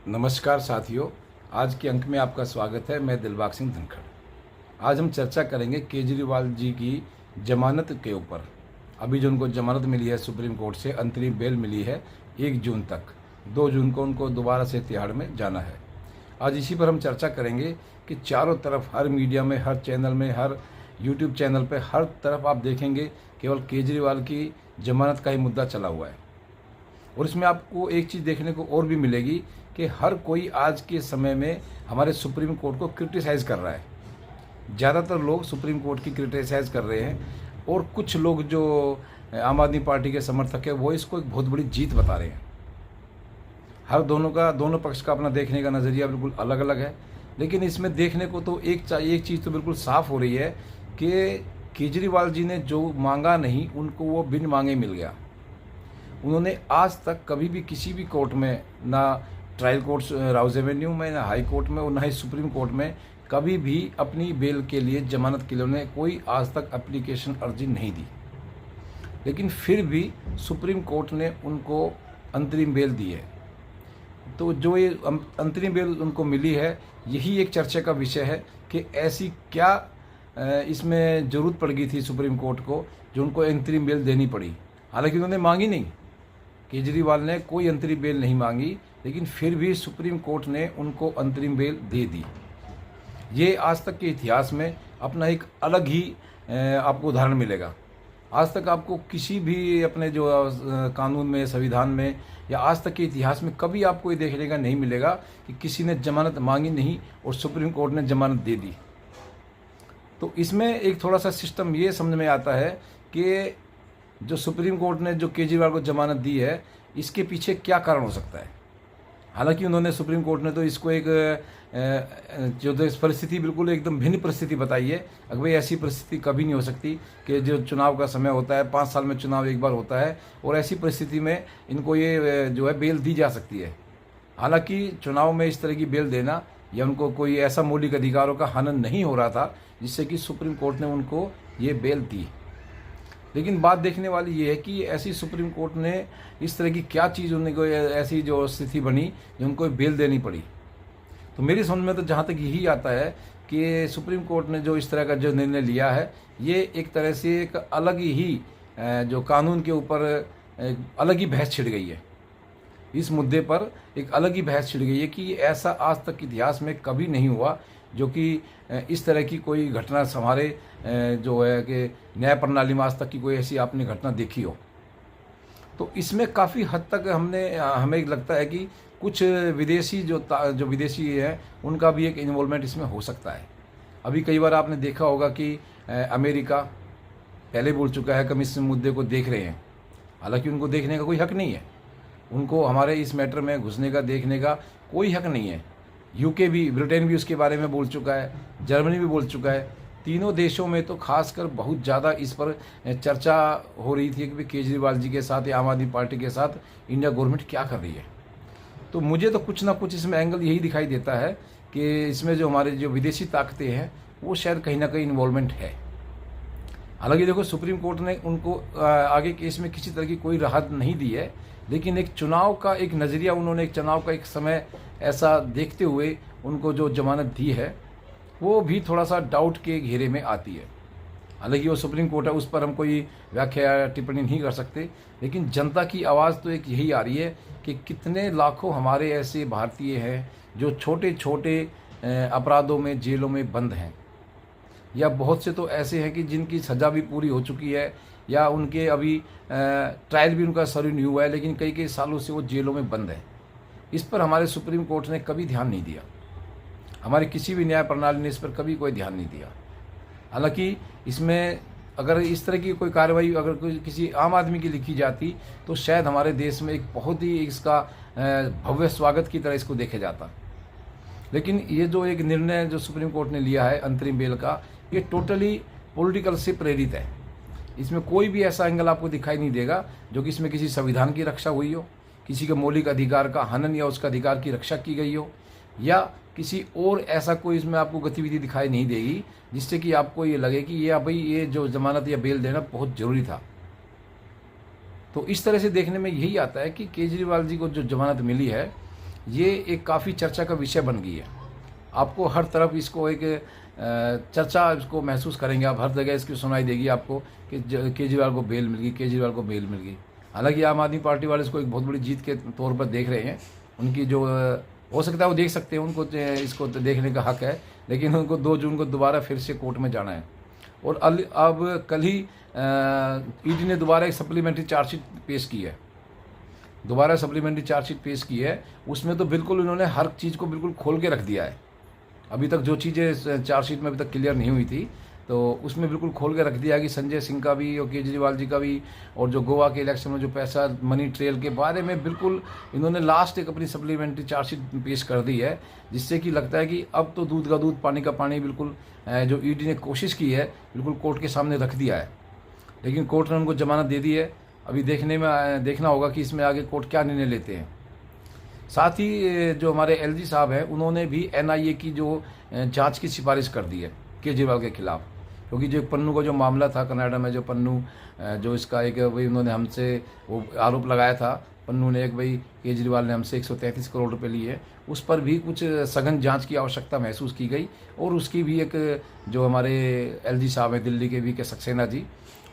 नमस्कार साथियों, आज के अंक में आपका स्वागत है। मैं दिलबाग सिंह धनखड़। आज हम चर्चा करेंगे केजरीवाल जी की जमानत के ऊपर। अभी जो उनको जमानत मिली है सुप्रीम कोर्ट से, अंतरिम बेल मिली है 1 जून तक। 2 जून को उनको दोबारा से तिहाड़ में जाना है। आज इसी पर हम चर्चा करेंगे कि चारों तरफ, हर मीडिया में, हर चैनल में, हर यूट्यूब चैनल पर, हर तरफ आप देखेंगे केवल केजरीवाल की जमानत का ही मुद्दा चला हुआ है। और इसमें आपको एक चीज़ देखने को और भी मिलेगी कि हर कोई आज के समय में हमारे सुप्रीम कोर्ट को क्रिटिसाइज़ कर रहा है। ज़्यादातर लोग सुप्रीम कोर्ट की क्रिटिसाइज़ कर रहे हैं और कुछ लोग जो आम आदमी पार्टी के समर्थक है वो इसको एक बहुत बड़ी जीत बता रहे हैं। हर दोनों पक्ष का अपना देखने का नज़रिया बिल्कुल अलग अलग है। लेकिन इसमें देखने को तो एक चीज़ तो बिल्कुल साफ़ हो रही है कि केजरीवाल जी ने जो मांगा नहीं, उनको वो बिन मांगे मिल गया। उन्होंने आज तक कभी भी किसी भी कोर्ट में, ना ट्रायल कोर्ट राउज एवेन्यू में, ना हाई कोर्ट में और ना ही सुप्रीम कोर्ट में, कभी भी अपनी बेल के लिए, जमानत के लिए उन्होंने कोई आज तक एप्लीकेशन अर्जी नहीं दी। लेकिन फिर भी सुप्रीम कोर्ट ने उनको अंतरिम बेल दी है। तो जो ये अंतरिम बेल उनको मिली है, यही एक चर्चा का विषय है कि ऐसी क्या इसमें ज़रूरत पड़ गई थी सुप्रीम कोर्ट को जो उनको अंतरिम बेल देनी पड़ी। हालांकि उन्होंने मांगी नहीं, केजरीवाल ने कोई अंतरिम बेल नहीं मांगी, लेकिन फिर भी सुप्रीम कोर्ट ने उनको अंतरिम बेल दे दी। ये आज तक के इतिहास में अपना एक अलग ही आपको उदाहरण मिलेगा। आज तक आपको किसी भी अपने जो कानून में, संविधान में, या आज तक के इतिहास में कभी आपको ये देखने का नहीं मिलेगा कि किसी ने जमानत मांगी नहीं और सुप्रीम कोर्ट ने जमानत दे दी। तो इसमें एक थोड़ा सा सिस्टम ये समझ में आता है कि जो सुप्रीम कोर्ट ने जो केजरीवाल को जमानत दी है, इसके पीछे क्या कारण हो सकता है। हालांकि उन्होंने, सुप्रीम कोर्ट ने तो इसको एक जो तो इस परिस्थिति बिल्कुल एकदम भिन्न परिस्थिति बताई है। अगर भाई ऐसी परिस्थिति कभी नहीं हो सकती कि जो चुनाव का समय होता है, 5 साल में चुनाव एक बार होता है, और ऐसी परिस्थिति में इनको ये जो है बेल दी जा सकती है। हालांकि चुनाव में इस तरह की बेल देना, या उनको कोई ऐसा मौलिक अधिकारों का हनन नहीं हो रहा था जिससे कि सुप्रीम कोर्ट ने उनको ये बेल दी। लेकिन बात देखने वाली ये है कि ऐसी सुप्रीम कोर्ट ने इस तरह की क्या चीज़ उनको, ऐसी जो स्थिति बनी जो उनको बेल देनी पड़ी। तो मेरी समझ में तो जहाँ तक यही आता है कि सुप्रीम कोर्ट ने जो इस तरह का जो निर्णय लिया है, ये एक तरह से एक अलग ही जो कानून के ऊपर अलग ही बहस छिड़ गई है। इस मुद्दे पर एक अलग ही बहस छिड़ गई है कि ऐसा आज तक इतिहास में कभी नहीं हुआ जो कि इस तरह की कोई घटना हमारे जो है कि न्याय प्रणाली में आज तक की कोई ऐसी आपने घटना देखी हो। तो इसमें काफ़ी हद तक हमें लगता है कि कुछ विदेशी जो विदेशी हैं, उनका भी एक इन्वॉल्वमेंट इसमें हो सकता है। अभी कई बार आपने देखा होगा कि अमेरिका पहले बोल चुका है कि हम इस मुद्दे को देख रहे हैं। हालांकि उनको देखने का कोई हक नहीं है, उनको हमारे इस मैटर में घुसने का, देखने का कोई हक नहीं है। यूके भी, ब्रिटेन भी उसके बारे में बोल चुका है, जर्मनी भी बोल चुका है। तीनों देशों में तो खासकर बहुत ज़्यादा इस पर चर्चा हो रही थी कि केजरीवाल जी के साथ या आम आदमी पार्टी के साथ इंडिया गवर्नमेंट क्या कर रही है। तो मुझे तो कुछ ना कुछ इसमें एंगल यही दिखाई देता है कि इसमें जो हमारे जो विदेशी ताकतें हैं वो शायद कहीं ना कहीं इन्वॉल्वमेंट है। हालांकि देखो, सुप्रीम कोर्ट ने उनको आगे केस में किसी तरह की कोई राहत नहीं दी है, लेकिन एक चुनाव का एक नज़रिया, उन्होंने एक चुनाव का एक समय ऐसा देखते हुए उनको जो जमानत दी है, वो भी थोड़ा सा डाउट के घेरे में आती है। हालांकि वो सुप्रीम कोर्ट है, उस पर हम कोई व्याख्या या टिप्पणी नहीं कर सकते, लेकिन जनता की आवाज़ तो एक यही आ रही है कि कितने लाखों हमारे ऐसे भारतीय हैं जो छोटे छोटे अपराधों में जेलों में बंद हैं, या बहुत से तो ऐसे हैं कि जिनकी सज़ा भी पूरी हो चुकी है, या उनके अभी ट्रायल भी उनका शुरू नहीं हुआ है, लेकिन कई कई सालों से वो जेलों में बंद है। इस पर हमारे सुप्रीम कोर्ट ने कभी ध्यान नहीं दिया, हमारी किसी भी न्याय प्रणाली ने इस पर कभी कोई ध्यान नहीं दिया। हालांकि इसमें अगर इस तरह की कोई कार्रवाई अगर कोई किसी आम आदमी की लिखी जाती तो शायद हमारे देश में एक बहुत ही इसका भव्य स्वागत की तरह इसको देखा जाता। लेकिन ये जो एक निर्णय जो सुप्रीम कोर्ट ने लिया है अंतरिम बेल का, ये टोटली पॉलिटिकल से प्रेरित है। इसमें कोई भी ऐसा एंगल आपको दिखाई नहीं देगा जो कि इसमें किसी संविधान की रक्षा हुई हो, किसी के मौलिक अधिकार का हनन या उसका अधिकार की रक्षा की गई हो, या किसी और ऐसा कोई इसमें आपको गतिविधि दिखाई नहीं देगी जिससे कि आपको ये लगे कि ये भाई ये जो जमानत या बेल देना बहुत ज़रूरी था। तो इस तरह से देखने में यही आता है कि केजरीवाल जी को जो जमानत मिली है ये एक काफ़ी चर्चा का विषय बन गई है। आपको हर तरफ इसको एक चर्चा इसको महसूस करेंगे आप, हर जगह इसकी सुनाई देगी आपको कि केजरीवाल को बेल मिल गई, केजरीवाल को बेल मिल गई। हालांकि आम आदमी पार्टी वाले इसको एक बहुत बड़ी जीत के तौर पर देख रहे हैं। उनकी जो हो सकता है वो देख सकते हैं, उनको इसको देखने का हक है, लेकिन उनको 2 जून को दोबारा फिर से कोर्ट में जाना है। और अब कल ही ईडी ने दोबारा एक सप्लीमेंट्री चार्जशीट पेश की है, दोबारा सप्लीमेंट्री चार्जशीट पेश की है। उसमें तो बिल्कुल उन्होंने हर चीज़ को बिल्कुल खोल के रख दिया है। अभी तक जो चीज़ें चार्जशीट में अभी तक क्लियर नहीं हुई थी, तो उसमें बिल्कुल खोल के रख दिया कि संजय सिंह का भी और केजरीवाल जी का भी, और जो गोवा के इलेक्शन में जो पैसा मनी ट्रेल के बारे में बिल्कुल इन्होंने लास्ट एक अपनी सप्लीमेंट्री चार्जशीट पेश कर दी है, जिससे कि लगता है कि अब तो दूध का दूध पानी का पानी बिल्कुल जो ईडी ने कोशिश की है बिल्कुल कोर्ट के सामने रख दिया है। लेकिन कोर्ट ने उनको जमानत दे दी है। अभी देखना होगा कि इसमें आगे कोर्ट क्या निर्णय लेते हैं। साथ ही जो हमारे एलजी साहब हैं, उन्होंने भी एनआईए की जो जांच की सिफारिश कर दी है केजरीवाल के खिलाफ, क्योंकि जो पन्नू का जो मामला था कनाडा में, जो पन्नू जो इसका एक वही उन्होंने हमसे वो आरोप लगाया था, पन्नू ने एक भाई केजरीवाल ने हमसे 133 करोड़ रुपए लिए, उस पर भी कुछ सघन जांच की आवश्यकता महसूस की गई। और उसकी भी एक जो हमारे एलजी साहब हैं दिल्ली के वी.के. सक्सेना जी,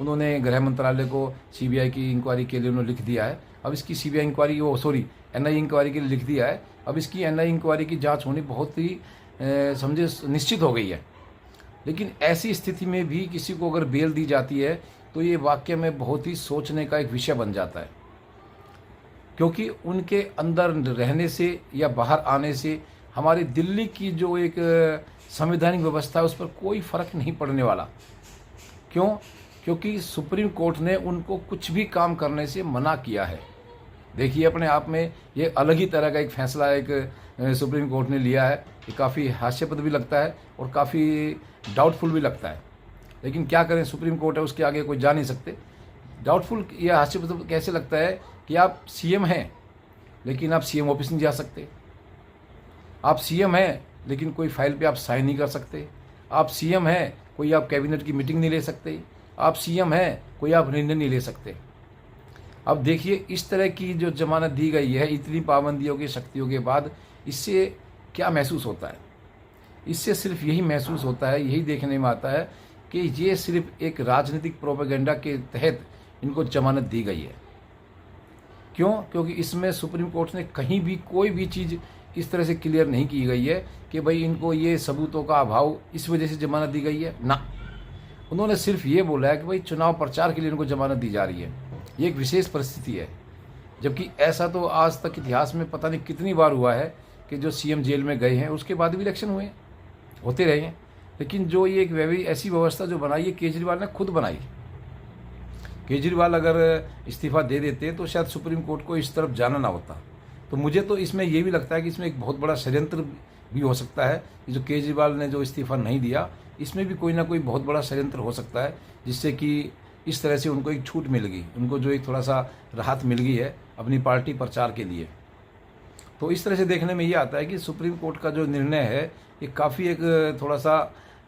उन्होंने गृह मंत्रालय को सीबीआई की इंक्वायरी के लिए उन्होंने लिख दिया है। अब इसकी सीबीआई इंक्वायरी एनआई इंक्वायरी के लिए लिख दिया है। अब इसकी एनआई इंक्वायरी की जांच होनी बहुत ही समझे निश्चित हो गई है। लेकिन ऐसी स्थिति में भी किसी को अगर बेल दी जाती है तो ये वाकई में बहुत ही सोचने का एक विषय बन जाता है, क्योंकि उनके अंदर रहने से या बाहर आने से हमारी दिल्ली की जो एक संवैधानिक व्यवस्था है उस पर कोई फर्क नहीं पड़ने वाला। क्यों? क्योंकि सुप्रीम कोर्ट ने उनको कुछ भी काम करने से मना किया है। देखिए, अपने आप में ये अलग ही तरह का एक फैसला एक सुप्रीम कोर्ट ने लिया है। ये काफ़ी हास्यास्पद भी लगता है और काफ़ी डाउटफुल भी लगता है। लेकिन क्या करें, सुप्रीम कोर्ट है, उसके आगे कोई जा नहीं सकते। डाउटफुल या हास्यास्पद कैसे लगता है कि आप सीएम हैं लेकिन आप सीएम ऑफिस नहीं जा सकते। आप सीएम हैं लेकिन कोई फाइल पे आप साइन नहीं कर सकते। आप सीएम हैं, कोई आप कैबिनेट की मीटिंग नहीं ले सकते। आप सीएम हैं, कोई आप निर्णय नहीं ले सकते। अब देखिए, इस तरह की जो जमानत दी गई है इतनी पाबंदियों की शक्तियों के बाद, इससे क्या महसूस होता है? इससे सिर्फ यही महसूस होता है, यही देखने में आता है कि ये सिर्फ एक राजनीतिक प्रोपेगेंडा के तहत इनको जमानत दी गई है। क्यों? क्योंकि इसमें सुप्रीम कोर्ट ने कहीं भी कोई भी चीज़ इस तरह से क्लियर नहीं की गई है कि भाई इनको ये सबूतों का अभाव इस वजह से जमानत दी गई है ना। उन्होंने सिर्फ ये बोला है कि भाई चुनाव प्रचार के लिए इनको जमानत दी जा रही है। ये एक विशेष परिस्थिति है, जबकि ऐसा तो आज तक इतिहास में पता नहीं कितनी बार हुआ है कि जो सीएम जेल में गए हैं उसके बाद भी इलेक्शन हुए, होते रहे हैं। लेकिन जो ये एक ऐसी व्यवस्था जो बनाई है केजरीवाल ने खुद बनाई। केजरीवाल अगर इस्तीफा दे देते तो शायद सुप्रीम कोर्ट को इस तरफ जाना ना होता। तो मुझे तो इसमें ये भी लगता है कि इसमें एक बहुत बड़ा षड्यंत्र भी हो सकता है। जो केजरीवाल ने जो इस्तीफा नहीं दिया, इसमें भी कोई ना कोई बहुत बड़ा षड्यंत्र हो सकता है, जिससे कि इस तरह से उनको एक छूट मिल गई, उनको जो एक थोड़ा सा राहत मिल गई है अपनी पार्टी प्रचार के लिए। तो इस तरह से देखने में ये आता है कि सुप्रीम कोर्ट का जो निर्णय है ये काफ़ी एक थोड़ा सा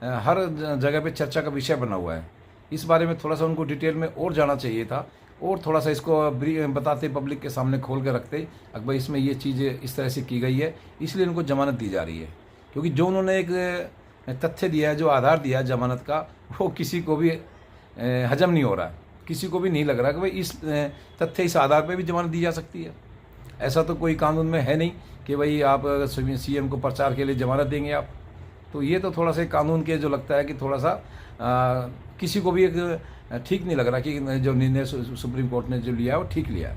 हर जगह पे चर्चा का विषय बना हुआ है। इस बारे में थोड़ा सा उनको डिटेल में और जाना चाहिए था, और थोड़ा सा इसको बताते, पब्लिक के सामने खोल के रखते अकबर इसमें ये चीज़ इस तरह से की गई है, इसलिए उनको जमानत दी जा रही है। क्योंकि जो उन्होंने एक तथ्य दिया है, जो आधार दिया है जमानत का, वो किसी को भी हजम नहीं हो रहा है। किसी को भी नहीं लग रहा कि भाई इस तथ्य, इस आधार पर भी जमानत दी जा सकती है। ऐसा तो कोई कानून में है नहीं कि भाई आप सीएम को प्रचार के लिए जमानत देंगे आप। तो ये तो थोड़ा सा कानून के जो लगता है कि थोड़ा सा किसी को भी एक ठीक नहीं लग रहा कि जो निर्णय सुप्रीम कोर्ट ने जो लिया है वो ठीक लिया है।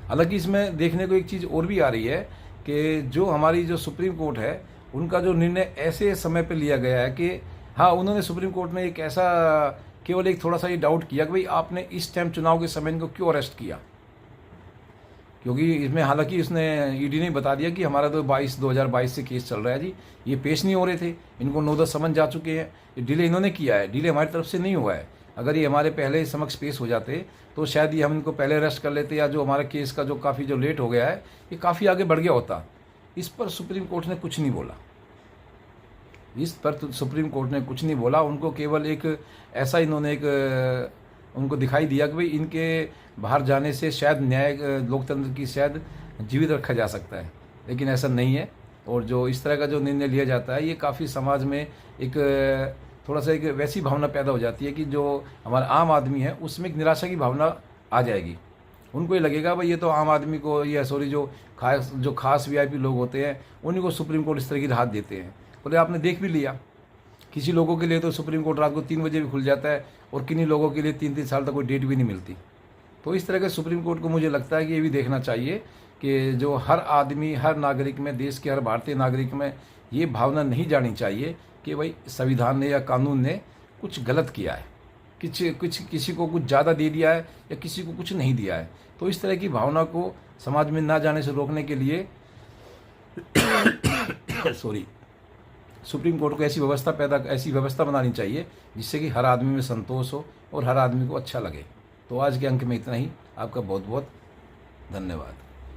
हालांकि इसमें देखने को एक चीज़ और भी आ रही है कि जो हमारी जो सुप्रीम कोर्ट है उनका जो निर्णय ऐसे समय पे लिया गया है कि हाँ, उन्होंने सुप्रीम कोर्ट में एक ऐसा केवल एक थोड़ा सा ये डाउट किया कि भाई आपने इस टाइम चुनाव के समय इनको क्यों अरेस्ट किया। क्योंकि इसमें हालांकि इसने ईडी ने बता दिया कि हमारा तो 2022 से केस चल रहा है जी, ये पेश नहीं हो रहे थे, इनको 9-10 समन जा चुके हैं। ये डिले इन्होंने किया है, डिले हमारी तरफ से नहीं हुआ है। अगर ये हमारे पहले समक्ष पेश हो जाते तो शायद ये हम इनको पहले अरेस्ट कर लेते, या जो हमारा केस का जो काफ़ी जो लेट हो गया है ये काफ़ी आगे बढ़ गया होता। इस पर सुप्रीम कोर्ट ने कुछ नहीं बोला। इस पर तो सुप्रीम कोर्ट ने कुछ नहीं बोला। उनको केवल एक ऐसा इन्होंने एक उनको दिखाई दिया कि भाई इनके बाहर जाने से शायद न्याय लोकतंत्र की शायद जीवित रखा जा सकता है। लेकिन ऐसा नहीं है। और जो इस तरह का जो निर्णय लिया जाता है, ये काफ़ी समाज में एक थोड़ा सा एक वैसी भावना पैदा हो जाती है कि जो हमारा आम आदमी है उसमें एक निराशा की भावना आ जाएगी। उनको ये लगेगा भाई ये तो आम आदमी को, या सॉरी जो खास वीआईपी लोग होते हैं उन्हीं को सुप्रीम कोर्ट इस तरह की राहत देते हैं। बोले आपने देख भी लिया, किसी लोगों के लिए तो सुप्रीम कोर्ट रात को 3 बजे भी खुल जाता है और किन्हीं लोगों के लिए 3-3 साल तक कोई डेट भी नहीं मिलती। तो इस तरह के सुप्रीम कोर्ट को मुझे लगता है कि ये भी देखना चाहिए कि जो हर आदमी, हर नागरिक में, देश के हर भारतीय नागरिक में ये भावना नहीं जानी चाहिए कि भाई संविधान ने या कानून ने कुछ गलत किया है, किसी को कुछ ज़्यादा दे दिया है या किसी को कुछ नहीं दिया है। तो इस तरह की भावना को समाज में ना जाने से रोकने के लिए सॉरी, सुप्रीम कोर्ट को ऐसी व्यवस्था बनानी चाहिए जिससे कि हर आदमी में संतोष हो और हर आदमी को अच्छा लगे। तो आज के अंक में इतना ही। आपका बहुत बहुत धन्यवाद।